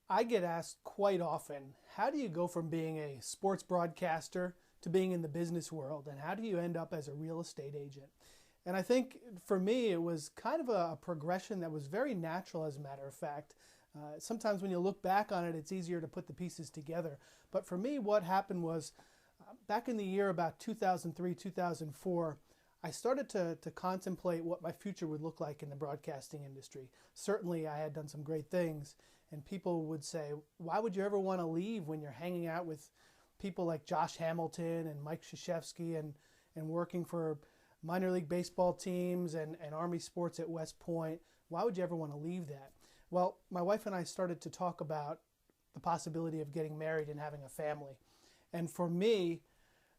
I get asked quite often, how do you go from being a sports broadcaster to being in the business world? And how do you end up as a real estate agent? And I think for me, it was kind of a progression that was very natural, as a matter of fact. Sometimes when you look back on it, it's easier to put the pieces together. But for me, what happened was back in the year about 2003, 2004, I started to contemplate what my future would look like in the broadcasting industry. Certainly, I had done some great things, and people would say, why would you ever want to leave when you're hanging out with people like Josh Hamilton and Mike Krzyzewski and working for minor league baseball teams and Army sports at West Point? Why would you ever want to leave that? Well, my wife and I started to talk about the possibility of getting married and having a family. And for me,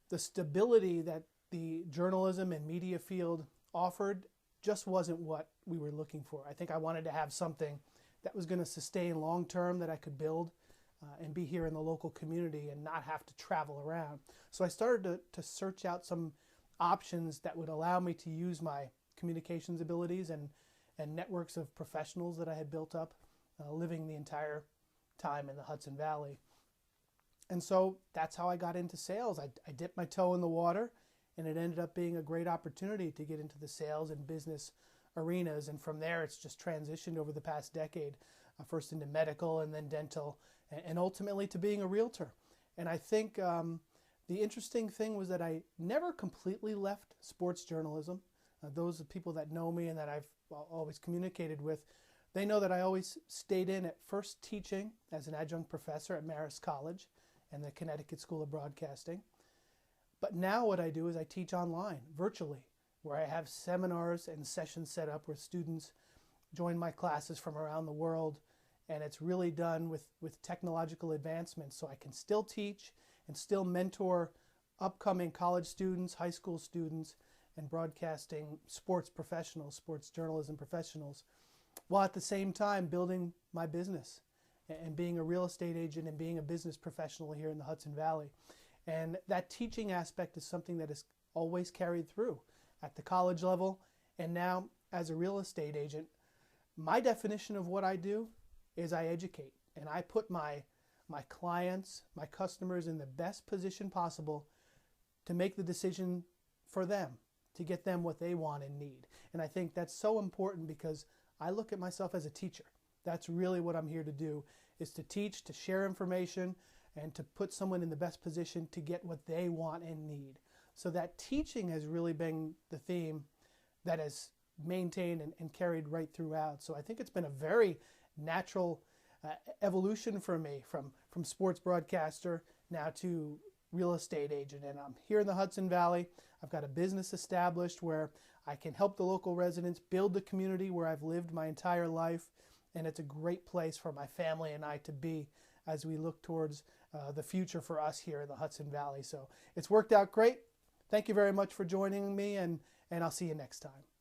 the stability that the journalism and media field offered just wasn't what we were looking for. I think I wanted to have something that was going to sustain long term, that I could build and be here in the local community and not have to travel around. So I started to search out some options that would allow me to use my communications abilities and networks of professionals that I had built up living the entire time in the Hudson Valley. And so that's how I got into sales. I dipped my toe in the water, and it ended up being a great opportunity to get into the sales and business arenas. And from there, it's just transitioned over the past decade, first into medical and then dental, and ultimately to being a realtor. And I think the interesting thing was that I never completely left sports journalism. Those are people that know me and that I've always communicated with, they know that I always stayed in at first teaching as an adjunct professor at Marist College and the Connecticut School of Broadcasting. But now what I do is I teach online, virtually, where I have seminars and sessions set up where students join my classes from around the world. And it's really done with technological advancements, so I can still teach and still mentor upcoming college students, high school students, and broadcasting sports professionals, sports journalism professionals, while at the same time building my business and being a real estate agent and being a business professional here in the Hudson Valley. And that teaching aspect is something that is always carried through at the college level. And now as a real estate agent, my definition of what I do is I educate, and I put my clients, my customers in the best position possible to make the decision for them, to get them what they want and need. And I think that's so important because I look at myself as a teacher. That's really what I'm here to do, is to teach, to share information, and to put someone in the best position to get what they want and need. So that teaching has really been the theme that has maintained and carried right throughout. So I think it's been a very natural evolution for me from sports broadcaster now to real estate agent. And I'm here in the Hudson Valley. I've got a business established where I can help the local residents build the community where I've lived my entire life. And it's a great place for my family and I to be as we look towards the future for us here in the Hudson Valley. So it's worked out great. Thank you very much for joining me, and I'll see you next time.